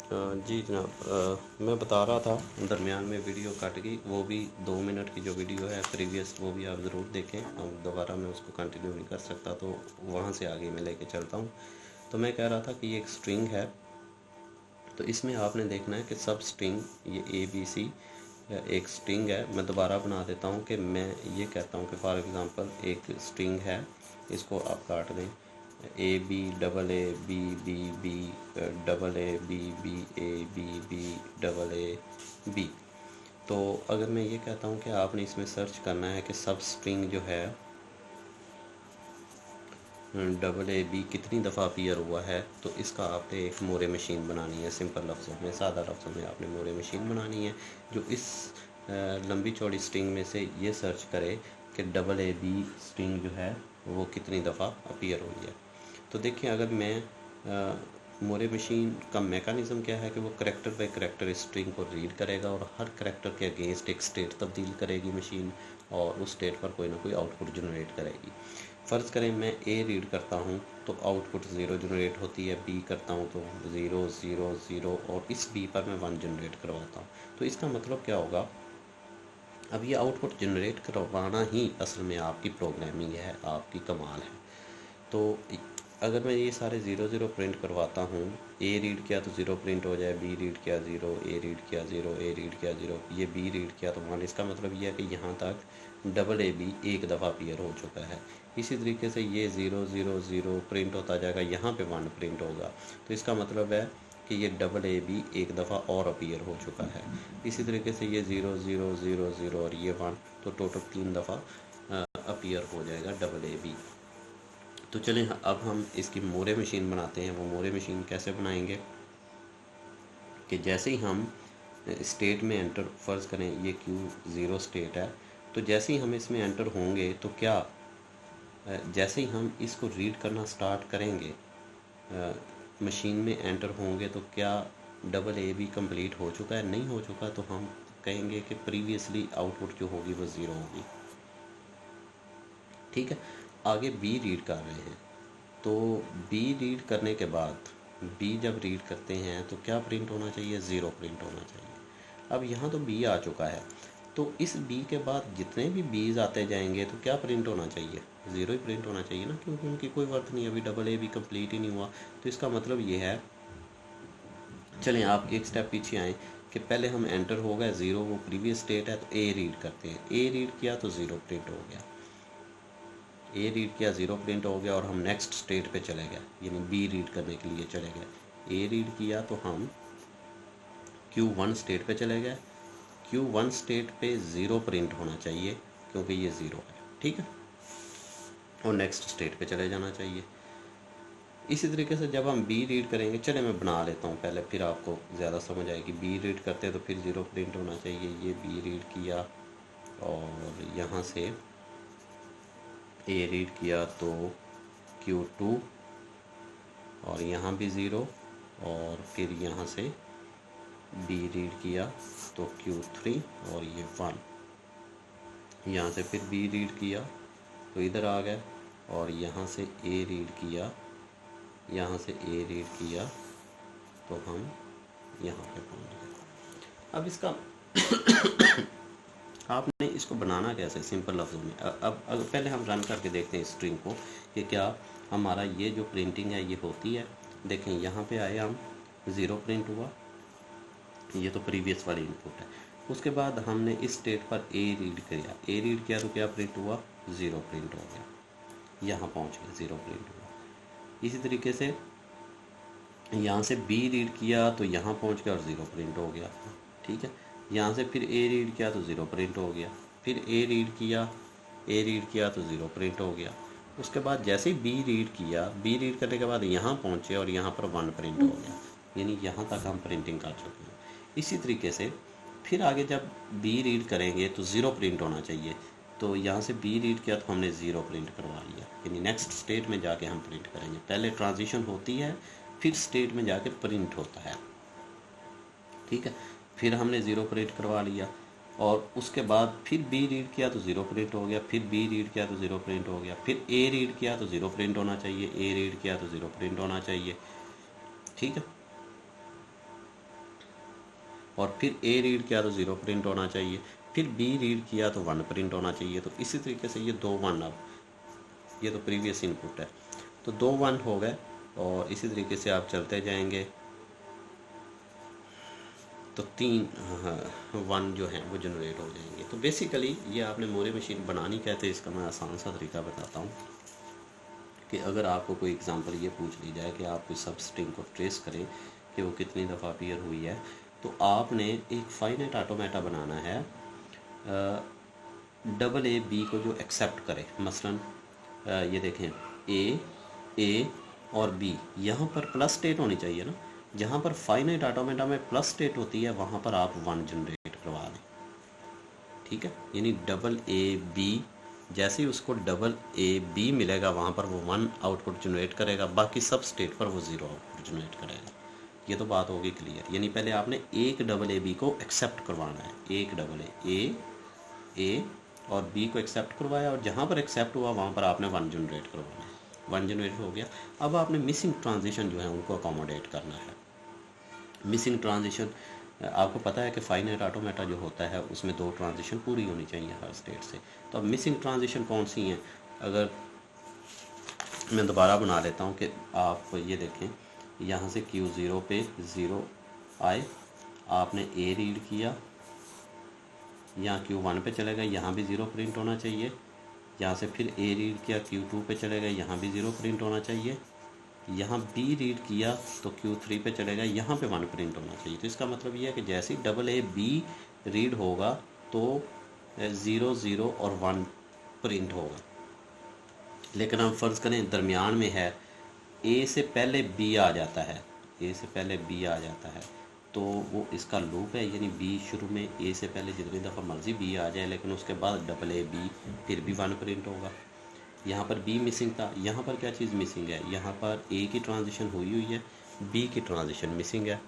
जी जनाब, मैं बता रहा था दरमियान में वीडियो कट गई, वो भी 2 मिनट की जो वीडियो है प्रीवियस, वो भी आप ज़रूर देखें। अब दोबारा मैं उसको कंटिन्यू नहीं कर सकता, तो वहाँ से आगे मैं लेके चलता हूँ। तो मैं कह रहा था कि ये एक स्ट्रिंग है, तो इसमें आपने देखना है कि सब स्ट्रिंग, ये ABC एक स्ट्रिंग है। मैं दोबारा बना देता हूँ कि मैं ये कहता हूँ कि फॉर एग्ज़ाम्पल एक स्ट्रिंग है, इसको आप काट दें, A B AA B B B AA B B B A B B तो अगर मैं ये कहता हूँ कि आपने इसमें सर्च करना है कि सब स्ट्रिंग जो है AA B कितनी दफ़ा अपीयर हुआ है, तो इसका आपने एक मोरे मशीन बनानी है। सिंपल लफ्ज़ों में, सादा लफ्ज़ों में आपने मोरे मशीन बनानी है जो इस लंबी चौड़ी स्ट्रिंग में से ये सर्च करे कि AA B स्ट्रिंग जो है वो कितनी दफ़ा अपीयर हुई है। तो देखिए, अगर मैं मोरे मशीन का मेकानिज़म क्या है कि वो करेक्टर बाय करेक्टर स्ट्रिंग को रीड करेगा और हर करेक्टर के अगेंस्ट एक स्टेट तब्दील करेगी मशीन, और उस स्टेट पर कोई ना कोई आउटपुट जनरेट करेगी। फ़र्ज़ करें मैं A रीड करता हूँ तो आउटपुट 0 जनरेट होती है, B करता हूँ तो 0 0 0, और इस B पर मैं 1 जनरेट करवाता हूँ। तो इसका मतलब क्या होगा, अब ये आउटपुट जनरेट करवाना ही असल में आपकी प्रोग्रामिंग है, आपकी कमाल है। तो अगर मैं ये सारे 0 0 प्रिंट करवाता हूँ, A रीड किया तो 0 प्रिंट हो जाए, B रीड किया 0, A रीड किया 0, A रीड किया 0, ये B रीड किया तो 1। इसका मतलब ये है कि यहाँ तक AA B एक दफ़ा अपीयर हो चुका है। इसी तरीके से ये 0 0 0 प्रिंट होता जाएगा, यहाँ पे 1 प्रिंट होगा, तो इसका मतलब है कि ये AA B एक दफ़ा और अपीयर हो चुका है। इसी तरीके से ये 0 0 0 0 और ये 1, तो टोटल 3 दफ़ा अपीयर हो जाएगा AA B। तो चलें अब हम इसकी मोरे मशीन बनाते हैं। वो मोरे मशीन कैसे बनाएंगे कि जैसे ही हम स्टेट में एंटर, फ़र्ज़ करें ये Q0 स्टेट है, तो जैसे ही हम इसमें एंटर होंगे तो क्या, जैसे ही हम इसको रीड करना स्टार्ट करेंगे, मशीन में एंटर होंगे, तो क्या AA B कंप्लीट हो चुका है? नहीं हो चुका, तो हम कहेंगे कि प्रीवियसली आउटपुट जो होगी वो 0 होगी। ठीक है, आगे B रीड कर रहे हैं, तो B रीड करने के बाद B जब रीड करते हैं तो क्या प्रिंट होना चाहिए? 0 प्रिंट होना चाहिए। अब यहाँ तो B आ चुका है, तो इस B के बाद जितने भी B's आते जाएंगे तो क्या प्रिंट होना चाहिए? 0 ही प्रिंट होना चाहिए ना, क्योंकि उनकी कोई वर्थ नहीं, अभी AA B कंप्लीट ही नहीं हुआ। तो इसका मतलब ये है, चलें आप एक स्टेप पीछे आएँ कि पहले हम एंटर हो गए 0, वो प्रीवियस स्टेट है, तो A रीड करते हैं। A रीड किया तो 0 प्रिंट हो गया, A रीड किया 0 प्रिंट हो गया, और हम नेक्स्ट स्टेट पे चले गए, यानी B रीड करने के लिए चले गए। A रीड किया तो हम Q1 स्टेट पे चले गए। Q1 स्टेट पे 0 प्रिंट होना चाहिए क्योंकि ये 0 है, ठीक है, और नेक्स्ट स्टेट पे चले जाना चाहिए। इसी तरीके से जब हम B रीड करेंगे, चले मैं बना लेता हूँ पहले, फिर आपको ज़्यादा समझ आएगी। B रीड करते हैं तो फिर 0 प्रिंट होना चाहिए। ये B रीड किया और यहाँ से A रीड किया तो Q2, और यहाँ भी 0, और फिर यहाँ से B रीड किया तो Q3 और ये 1, यहाँ से फिर B रीड किया तो इधर आ गए, और यहाँ से A रीड किया, यहाँ से A रीड किया तो हम यहाँ पे पहुँच गए। अब इसका आपने इसको बनाना कैसे, सिंपल लफ्ज़ों में। अब पहले हम रन करके देखते हैं स्ट्रिंग को कि क्या हमारा ये जो प्रिंटिंग है ये होती है। देखें यहाँ पे आए हम, 0 प्रिंट हुआ, ये तो प्रीवियस वाली इनपुट है। उसके बाद हमने इस स्टेट पर A रीड किया, A रीड किया तो क्या प्रिंट हुआ? 0 प्रिंट हो गया, यहाँ पहुँच गया, 0 प्रिंट हुआ। इसी तरीके से यहाँ से B रीड किया तो यहाँ पहुँच गया और 0 प्रिंट हो गया, ठीक है। यहाँ से फिर A रीड किया तो 0 प्रिंट हो गया, फिर A रीड किया तो 0 प्रिंट हो गया। उसके बाद जैसे ही B रीड किया, B रीड करने के बाद यहाँ पहुँचे और यहाँ पर 1 प्रिंट हो गया, यानी यहाँ तक हम प्रिंटिंग कर चुके हैं। इसी तरीके से फिर आगे जब B रीड करेंगे तो 0 प्रिंट होना चाहिए, तो यहाँ से B रीड किया तो हमने 0 प्रिंट करवा लिया, यानी नेक्स्ट स्टेट में जाके हम प्रिंट करेंगे। पहले ट्रांजिशन होती है, फिर स्टेट में जाके प्रिंट होता है, ठीक है। फिर हमने 0 प्रिंट करवा लिया, और उसके बाद फिर B रीड किया तो 0 प्रिंट हो गया, फिर B रीड किया तो 0 प्रिंट हो गया, फिर A रीड किया तो 0 प्रिंट होना चाहिए, A रीड किया तो 0 प्रिंट होना चाहिए, ठीक है। और फिर ए रीड किया तो 0 प्रिंट होना चाहिए, फिर बी रीड किया तो 1 प्रिंट होना चाहिए। तो इसी तरीके से ये 2 1, अब ये तो प्रीवियस इनपुट है, तो 2 1 हो गए और इसी तरीके से आप चलते जाएंगे तो 3 1 जो है वो जनरेट हो जाएंगे। तो बेसिकली ये आपने मोरे मशीन बनानी कहते हैं, इसका मैं आसान सा तरीका बताता हूँ कि अगर आपको कोई एग्जांपल ये पूछ ली जाए कि आप कोई सब स्ट्रिंग को ट्रेस करें कि वो कितनी दफ़ा अपीयर हुई है, तो आपने एक फाइनाइट ऑटोमेटा बनाना है डबल ए बी को जो एक्सेप्ट करे। मसलन ये देखें ए और बी, यहाँ पर प्लस स्टेट होनी चाहिए ना, जहाँ पर फाइनाइट ऑटोमेटा में प्लस स्टेट होती है वहाँ पर आप 1 जनरेट करवा दें, ठीक है। यानी डबल ए बी, जैसे ही उसको डबल ए बी मिलेगा वहाँ पर वो 1 आउटपुट जनरेट करेगा, बाकी सब स्टेट पर वो 0 आउटपुट जनरेट करेगा। ये तो बात होगी क्लियर। यानी पहले आपने एक डबल ए बी को एक्सेप्ट करवाना है, एक डबल ए और बी को एक्सेप्ट करवाया और जहाँ पर एक्सेप्ट हुआ वहाँ पर आपने 1 जनरेट करवाना है। 1 जनरेट हो गया। अब आपने मिसिंग ट्रांजिशन जो है उनको अकोमोडेट करना है। मिसिंग ट्रांजिशन आपको पता है कि फाइनाइट ऑटोमेटा जो होता है उसमें 2 ट्रांजिशन पूरी होनी चाहिए हर स्टेट से। तो अब मिसिंग ट्रांजिशन कौन सी हैं, अगर मैं दोबारा बना लेता हूँ कि आप ये देखें, यहाँ से Q0 पे 0 आए, आपने ए रीड किया, यहाँ Q1 पे चले गए, यहाँ भी 0 प्रिंट होना चाहिए। यहाँ से फिर ए रीड किया, Q2 पे चले गए, यहाँ भी 0 प्रिंट होना चाहिए। यहाँ बी रीड किया तो Q3 पे चले गए, यहाँ पे 1 प्रिंट होना चाहिए। तो इसका मतलब ये है कि जैसे ही डबल ए बी रीड होगा तो 0 0 और 1 प्रिंट होगा। लेकिन हम फ़र्ज़ करें दरमियान में है, ए से पहले बी आ जाता है, ए से पहले बी आ जाता है, तो वो इसका लूप है। यानी बी शुरू में ए से पहले जितनी दफ़ा मर्ज़ी बी आ जाए, लेकिन उसके बाद डबल ए बी फिर भी 1 प्रिंट होगा। यहाँ पर बी मिसिंग था, यहाँ पर क्या चीज़ मिसिंग है, यहाँ पर ए की ट्रांजिशन हुई है, बी की ट्रांजिशन मिसिंग है।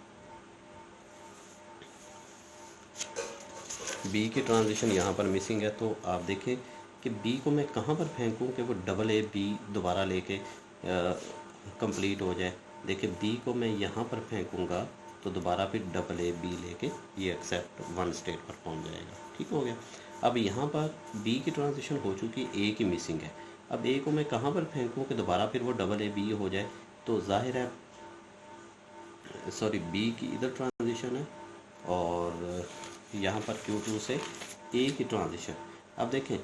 बी की ट्रांजिशन यहाँ पर मिसिंग है। तो आप देखें कि बी को मैं कहाँ पर फेंकूँ कि वो डबल ए बी दोबारा लेके कंप्लीट हो जाए। देखिए बी को मैं यहाँ पर फेंकूँगा तो दोबारा फिर डबल ए बी लेके ये एक्सेप्ट 1 स्टेट पर पहुँच जाएगा, ठीक हो गया। अब यहाँ पर बी की ट्रांजिशन हो चुकी, ए की मिसिंग है। अब ए को मैं कहाँ पर फेंकूँ कि दोबारा फिर वो डबल ए बी हो जाए, तो जाहिर है सॉरी बी की इधर ट्रांजिशन है और यहाँ पर Q2 से ए की ट्रांजिशन। अब देखें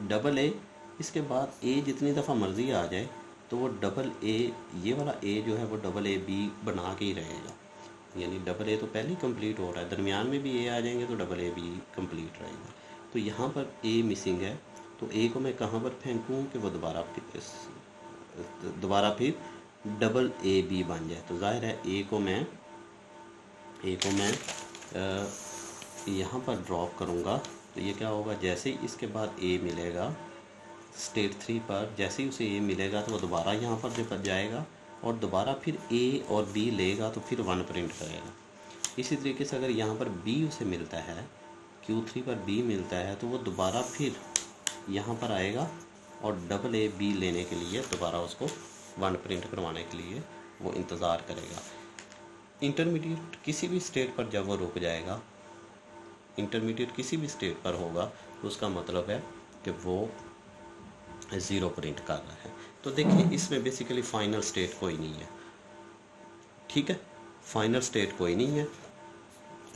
डबल ए, इसके बाद ए जितनी दफ़ा मर्ज़ी आ जाए तो वो डबल ए, ये वाला ए जो है वो डबल ए बी बना के ही रहेगा। यानी डबल ए तो पहले ही कंप्लीट हो रहा है, दरमियान में भी ए आ जाएंगे तो डबल ए बी कंप्लीट रहेगा। तो यहाँ पर ए मिसिंग है, तो ए को मैं कहाँ पर फेंकूँ कि वो दोबारा फिर डबल ए बी बन जाए। तो जाहिर है ए को मैं यहाँ पर ड्रॉप करूँगा तो ये क्या होगा, जैसे ही इसके बाद ए मिलेगा स्टेट 3 पर, जैसे ही उसे ए मिलेगा तो वो दोबारा यहाँ पर जाएगा और दोबारा फिर ए और बी लेगा तो फिर 1 प्रिंट करेगा। इसी तरीके से अगर यहाँ पर बी उसे मिलता है, Q3 पर बी मिलता है, तो वो दोबारा फिर यहाँ पर आएगा और डबल ए बी लेने के लिए दोबारा उसको 1 प्रिंट करवाने के लिए वो इंतज़ार करेगा। इंटरमीडिएट किसी भी स्टेट पर जब वो रुक जाएगा, इंटरमीडिएट किसी भी स्टेट पर होगा तो उसका मतलब है कि वो 0 प्रिंट कर रहा है। तो देखिए इसमें बेसिकली फ़ाइनल स्टेट कोई नहीं है, ठीक है, फ़ाइनल स्टेट कोई नहीं है।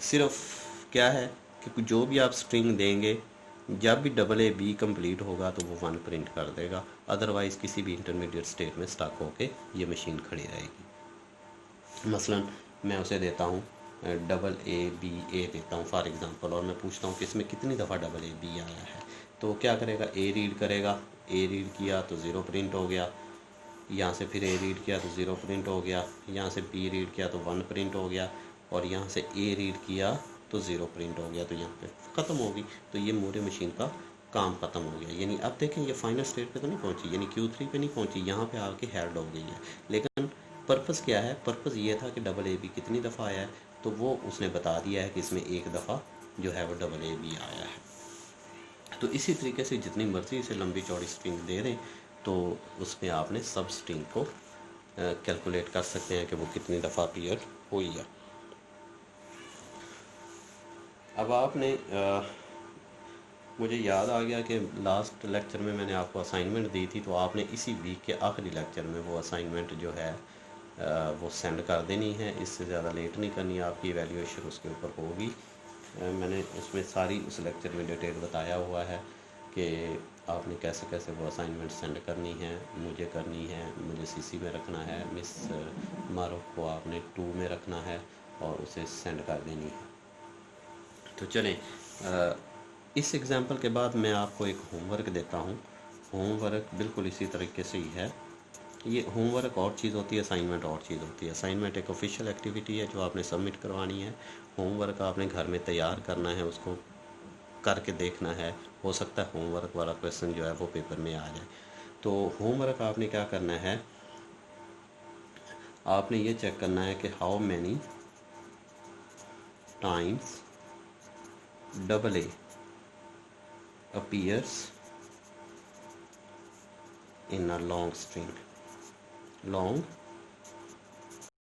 सिर्फ क्या है कि जो भी आप स्ट्रिंग देंगे, जब भी डबल ए बी कंप्लीट होगा तो वो 1 प्रिंट कर देगा, अदरवाइज़ किसी भी इंटरमीडिएट स्टेट में स्टक होके ये मशीन खड़ी रहेगी। मसलन मैं उसे देता हूँ डबल ए बी ए देता हूँ फॉर एग्ज़ाम्पल, और मैं पूछता हूँ कि इसमें कितनी दफ़ा डबल ए बी आया है, तो क्या करेगा, ए रीड करेगा, ए रीड किया तो 0 प्रिंट हो गया, यहाँ से फिर ए रीड किया तो 0 प्रिंट हो गया, यहाँ से बी रीड किया तो 1 प्रिंट हो गया, और यहाँ से ए रीड किया तो 0 प्रिंट हो गया, तो यहाँ पे ख़त्म होगी। तो ये मोरे मशीन का काम ख़त्म हो गया। यानी अब देखें ये फाइनल स्टेट पे तो नहीं पहुँची, यानी Q3 पे नहीं पहुँची, यहाँ पे आके हेल्ड हो गई है। लेकिन पर्पज़ क्या है, पर्पज़ ये था कि डबल ए बी कितनी दफ़ा आया है, तो वो उसने बता दिया है कि इसमें एक दफ़ा जो है वो डबल ए बी आया है। तो इसी तरीके से जितनी मर्ज़ी इसे लंबी चौड़ी स्ट्रिंग दे दें तो उसमें आपने सब स्ट्रिंग को कैलकुलेट कर सकते हैं कि वो कितनी दफ़ा अपीयर हुई है। अब आपने मुझे याद आ गया कि लास्ट लेक्चर में मैंने आपको असाइनमेंट दी थी, तो आपने इसी वीक के आखिरी लेक्चर में वो असाइनमेंट जो है वो सेंड कर देनी है। इससे ज़्यादा लेट नहीं करनी, आपकी इवैल्यूएशन उसके ऊपर होगी। मैंने उसमें सारी उस लेक्चर में डिटेल बताया हुआ है कि आपने कैसे कैसे वो असाइनमेंट सेंड करनी है, मुझे करनी है, मुझे सीसी में रखना है, मिस मारूफ को आपने 2 में रखना है और उसे सेंड कर देनी है। तो चलें, इस एग्ज़ाम्पल के बाद मैं आपको एक होमवर्क देता हूँ। होमवर्क बिल्कुल इसी तरीके से ही है। ये होमवर्क और चीज़ होती है, असाइनमेंट और चीज़ होती है। असाइनमेंट एक ऑफिशियल एक्टिविटी है जो आपने सबमिट करवानी है। होमवर्क आपने घर में तैयार करना है, उसको करके देखना है। हो सकता है होमवर्क वाला क्वेश्चन जो है वो पेपर में आ जाए। तो होमवर्क आपने क्या करना है, आपने ये चेक करना है कि how many times double A appears in a long string